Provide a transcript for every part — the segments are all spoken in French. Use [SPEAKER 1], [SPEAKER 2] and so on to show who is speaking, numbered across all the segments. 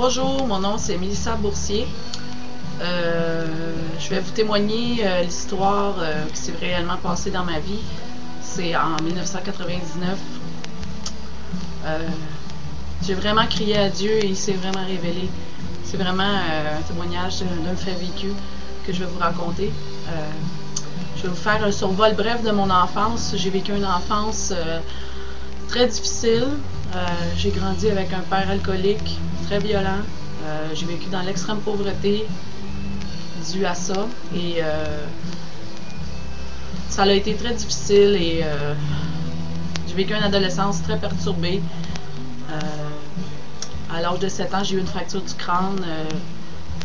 [SPEAKER 1] Bonjour, mon nom c'est Mélissa Boursier. Je vais vous témoigner l'histoire qui s'est réellement passée dans ma vie. C'est en 1999. J'ai vraiment crié à Dieu et il s'est vraiment révélé. C'est vraiment un témoignage d'un fait vécu que je vais vous raconter. Je vais vous faire un survol bref de mon enfance. J'ai vécu une enfance très difficile. J'ai grandi avec un père alcoolique, très violent. J'ai vécu dans l'extrême pauvreté dû à ça. Et ça a été très difficile et j'ai vécu une adolescence très perturbée. À l'âge de 7 ans, j'ai eu une fracture du crâne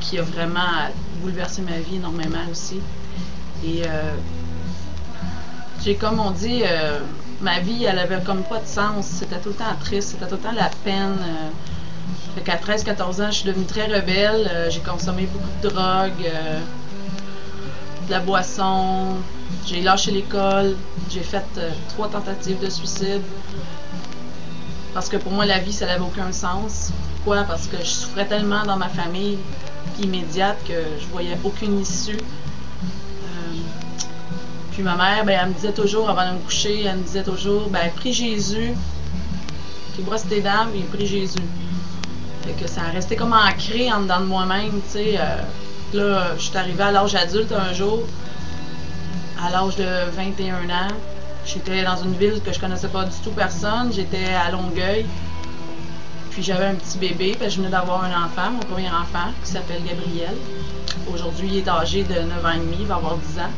[SPEAKER 1] qui a vraiment bouleversé ma vie énormément aussi. Et j'ai, comme on dit, ma vie, elle avait comme pas de sens. C'était tout le temps triste, c'était tout le temps la peine. Fait qu'à 13-14 ans, je suis devenue très rebelle. J'ai consommé beaucoup de drogue, de la boisson. J'ai lâché l'école. J'ai fait 3 tentatives de suicide. Parce que pour moi, la vie, ça n'avait aucun sens. Pourquoi? Parce que je souffrais tellement dans ma famille immédiate que je voyais aucune issue. Puis ma mère, ben, elle me disait toujours, avant de me coucher, elle me disait toujours, ben, prie Jésus, puis brosse tes dents, puis prie Jésus. Fait que ça a resté comme ancré en dedans de moi-même, tu sais. Là, je suis arrivée à l'âge adulte un jour, à l'âge de 21 ans. J'étais dans une ville que je connaissais pas du tout personne, j'étais à Longueuil. Puis j'avais un petit bébé, puis je venais d'avoir un enfant, mon premier enfant, qui s'appelle Gabriel. Aujourd'hui, il est âgé de 9 ans et demi, il va avoir 10 ans.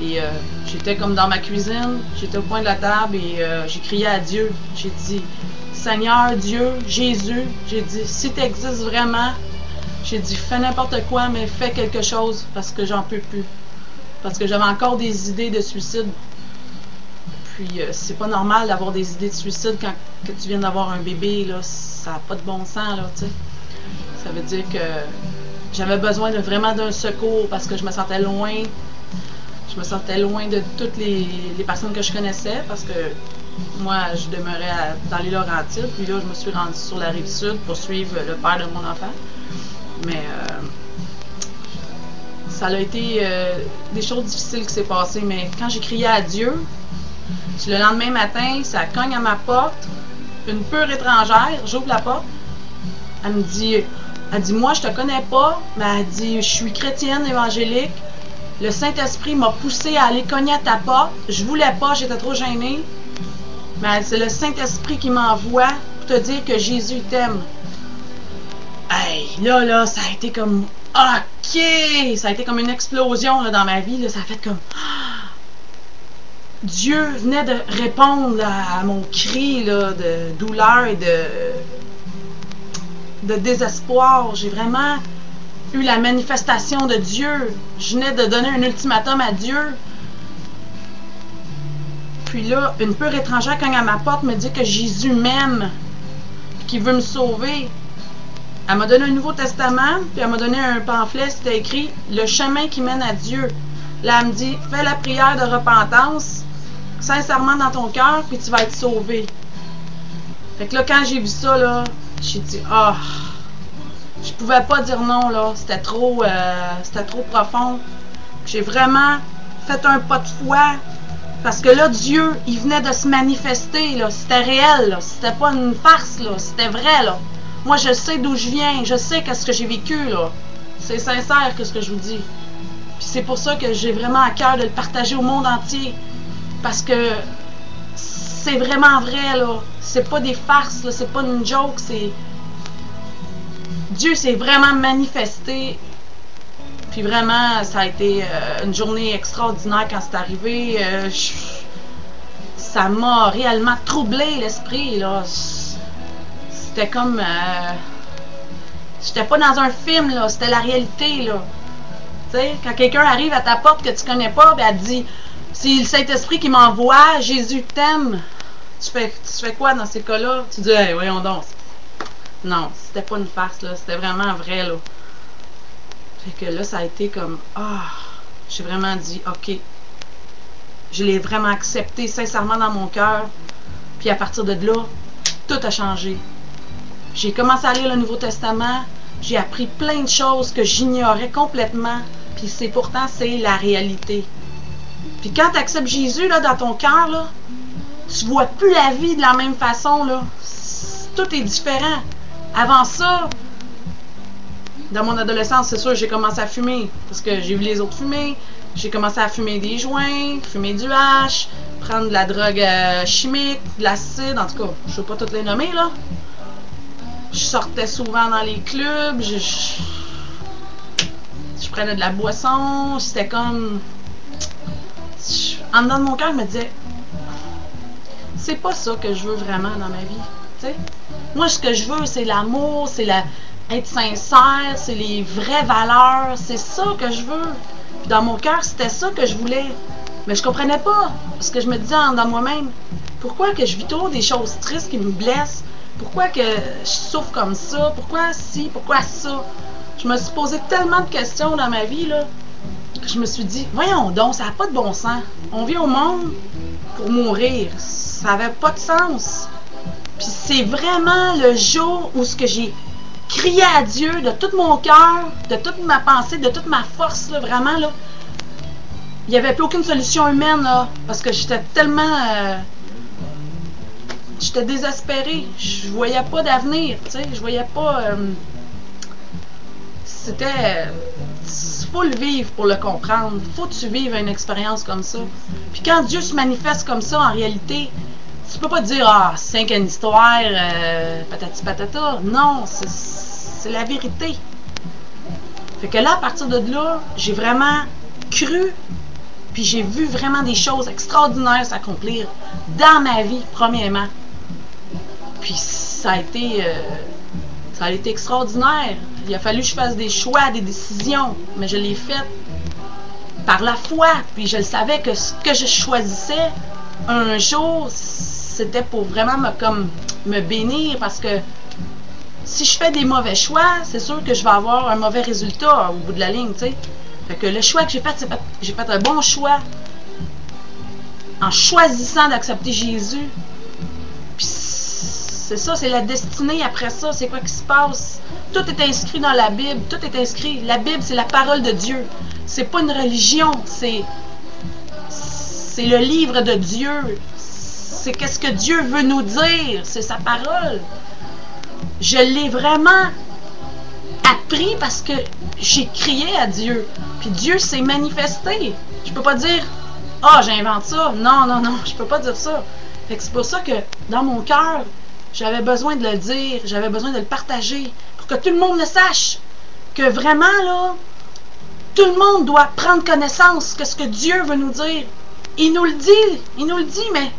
[SPEAKER 1] Et j'étais comme dans ma cuisine, j'étais au coin de la table et j'ai crié à Dieu. J'ai dit, Seigneur, Dieu, Jésus, j'ai dit, si tu existes vraiment, j'ai dit, fais n'importe quoi, mais fais quelque chose parce que j'en peux plus. Parce que j'avais encore des idées de suicide. Puis c'est pas normal d'avoir des idées de suicide quand que tu viens d'avoir un bébé, là, ça n'a pas de bon sens, là, tu sais. Ça veut dire que j'avais besoin vraiment d'un secours parce que je me sentais loin. Je me sentais loin de toutes les personnes que je connaissais parce que moi, je demeurais dans les Laurentides. Puis là, je me suis rendue sur la Rive-Sud pour suivre le père de mon enfant. Mais ça a été des choses difficiles qui s'est passées. Mais quand j'ai crié à Dieu, le lendemain matin, ça cogne à ma porte. Une pure étrangère, j'ouvre la porte. Elle me dit, moi, je te connais pas, mais elle dit, je suis chrétienne évangélique. Le Saint-Esprit m'a poussé à aller cogner à ta porte. Je voulais pas, j'étais trop gênée. Mais c'est le Saint-Esprit qui m'envoie pour te dire que Jésus t'aime. Hey, là, ça a été comme... OK! Ça a été comme une explosion là, dans ma vie. Là. Ça a fait comme... Dieu venait de répondre là, à mon cri là, de douleur et de désespoir. J'ai vraiment... eu la manifestation de Dieu. Je venais de donner un ultimatum à Dieu. Puis là, une pure étrangère cogne à ma porte, me dit que Jésus m'aime, qu'il veut me sauver. Elle m'a donné un Nouveau Testament, puis elle m'a donné un pamphlet, c'était écrit « Le chemin qui mène à Dieu ». Là, elle me dit « Fais la prière de repentance, sincèrement dans ton cœur, puis tu vas être sauvé. » Fait que là, quand j'ai vu ça, là, j'ai dit « Ah! » Je pouvais pas dire non, là. C'était trop profond. J'ai vraiment fait un pas de foi. Parce que là, Dieu, il venait de se manifester, là. C'était réel, là. C'était pas une farce, là. C'était vrai, là. Moi, je sais d'où je viens. Je sais qu'est-ce que j'ai vécu, là. C'est sincère, que ce que je vous dis. Puis c'est pour ça que j'ai vraiment à cœur de le partager au monde entier. Parce que c'est vraiment vrai, là. C'est pas des farces, là. C'est pas une joke, c'est... Dieu s'est vraiment manifesté. Puis vraiment, ça a été une journée extraordinaire quand c'est arrivé. Ça m'a réellement troublé l'esprit, là. C'était comme... j'étais pas dans un film, là. C'était la réalité, là. Tu sais, quand quelqu'un arrive à ta porte que tu connais pas, ben elle te dit, c'est le Saint-Esprit qui m'envoie, Jésus t'aime. Tu fais quoi dans ces cas-là? Tu dis, hey, voyons donc. Non, c'était pas une farce, là. C'était vraiment vrai, là. Fait que là, ça a été comme... Ah! J'ai vraiment dit, OK. Je l'ai vraiment accepté sincèrement dans mon cœur. Puis à partir de là, tout a changé. J'ai commencé à lire le Nouveau Testament. J'ai appris plein de choses que j'ignorais complètement. Puis pourtant, c'est la réalité. Puis quand tu acceptes Jésus là, dans ton cœur, là, tu vois plus la vie de la même façon. Là. Tout est différent. Avant ça, dans mon adolescence, c'est sûr, j'ai commencé à fumer. Parce que j'ai vu les autres fumer. J'ai commencé à fumer des joints, fumer du hash, prendre de la drogue chimique, de l'acide, en tout cas, je ne sais pas toutes les nommer, là. Je sortais souvent dans les clubs, je prenais de la boisson, c'était comme... En dedans de mon cœur, je me disais, c'est pas ça que je veux vraiment dans ma vie, tu sais. Moi, ce que je veux, c'est l'amour, c'est être sincère, c'est les vraies valeurs, c'est ça que je veux. Puis dans mon cœur, c'était ça que je voulais. Mais je comprenais pas, parce que je me disais dans moi-même, pourquoi que je vis trop des choses tristes qui me blessent? Pourquoi que je souffre comme ça? Pourquoi ci? Pourquoi ça? Je me suis posé tellement de questions dans ma vie, là, que je me suis dit, voyons donc, ça n'a pas de bon sens. On vit au monde pour mourir. Ça n'avait pas de sens. Puis c'est vraiment le jour où ce que j'ai crié à Dieu de tout mon cœur, de toute ma pensée, de toute ma force, là, vraiment, là. Il n'y avait plus aucune solution humaine, là, parce que j'étais tellement... j'étais désespérée. Je voyais pas d'avenir, tu sais. Je voyais pas... c'était... faut le vivre pour le comprendre. Faut que tu vives une expérience comme ça. Puis quand Dieu se manifeste comme ça, en réalité, tu peux pas dire « Ah, c'est une histoire, patati patata ». Non, c'est la vérité. Fait que là, à partir de là, j'ai vraiment cru, puis j'ai vu vraiment des choses extraordinaires s'accomplir dans ma vie, premièrement. Puis ça a été extraordinaire. Il a fallu que je fasse des choix, des décisions, mais je l'ai fait par la foi. Puis je le savais que ce que je choisissais un jour, c'était pour vraiment me bénir, parce que si je fais des mauvais choix, c'est sûr que je vais avoir un mauvais résultat au bout de la ligne, tu sais. Fait que le choix que j'ai fait, j'ai fait un bon choix en choisissant d'accepter Jésus. Puis c'est ça, c'est la destinée après ça, c'est quoi qui se passe. Tout est inscrit dans la Bible, tout est inscrit. La Bible, c'est la parole de Dieu. C'est pas une religion, c'est le livre de Dieu. C'est qu'est-ce que Dieu veut nous dire, c'est sa parole. Je l'ai vraiment appris parce que j'ai crié à Dieu. Puis Dieu s'est manifesté. Je peux pas dire « Ah, j'invente ça ». Non, non, non, je peux pas dire ça. Fait que c'est pour ça que dans mon cœur, j'avais besoin de le dire, j'avais besoin de le partager pour que tout le monde le sache. Que vraiment, là, tout le monde doit prendre connaissance de ce que Dieu veut nous dire. Il nous le dit, mais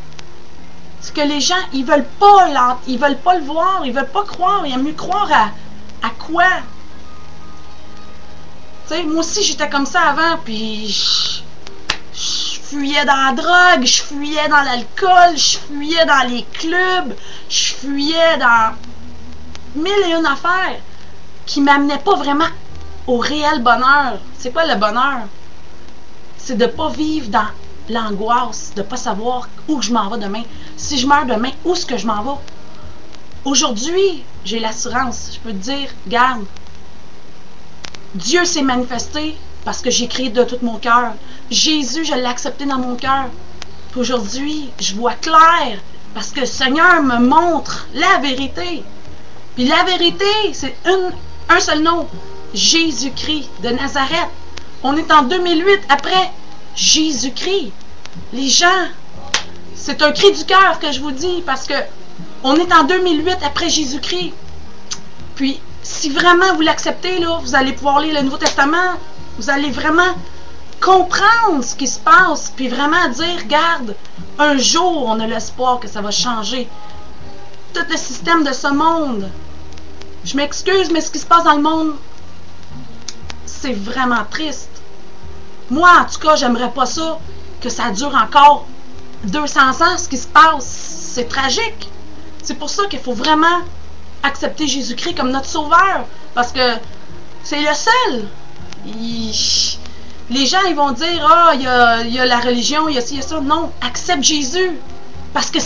[SPEAKER 1] c'est que les gens, ils veulent pas le voir, ils veulent pas croire, ils aiment mieux croire à quoi? Tu sais, moi aussi j'étais comme ça avant, puis je fuyais dans la drogue, je fuyais dans l'alcool, je fuyais dans les clubs, je fuyais dans mille et une affaires qui m'amenaient pas vraiment au réel bonheur. C'est quoi le bonheur? C'est de pas vivre dans l'angoisse, de pas savoir où je m'en vais demain. Si je meurs demain, où est-ce que je m'en vais? Aujourd'hui, j'ai l'assurance. Je peux te dire, regarde, Dieu s'est manifesté parce que j'ai crié de tout mon cœur. Jésus, je l'ai accepté dans mon cœur. Puis aujourd'hui, je vois clair parce que le Seigneur me montre la vérité. Puis la vérité, c'est un seul nom, Jésus-Christ de Nazareth. On est en 2008 après Jésus-Christ. Les gens, c'est un cri du cœur que je vous dis, parce que on est en 2008 après Jésus-Christ. Puis, si vraiment vous l'acceptez, là, vous allez pouvoir lire le Nouveau Testament, vous allez vraiment comprendre ce qui se passe, puis vraiment dire, regarde, un jour, on a l'espoir que ça va changer. Tout le système de ce monde. Je m'excuse, mais ce qui se passe dans le monde, c'est vraiment triste. Moi, en tout cas, j'aimerais pas ça, que ça dure encore 200 ans, ce qui se passe. C'est tragique. C'est pour ça qu'il faut vraiment accepter Jésus-Christ comme notre sauveur, parce que c'est le seul. Les gens, ils vont dire, ah, il y a la religion, il y a ci, il y a ça. Non, accepte Jésus, parce que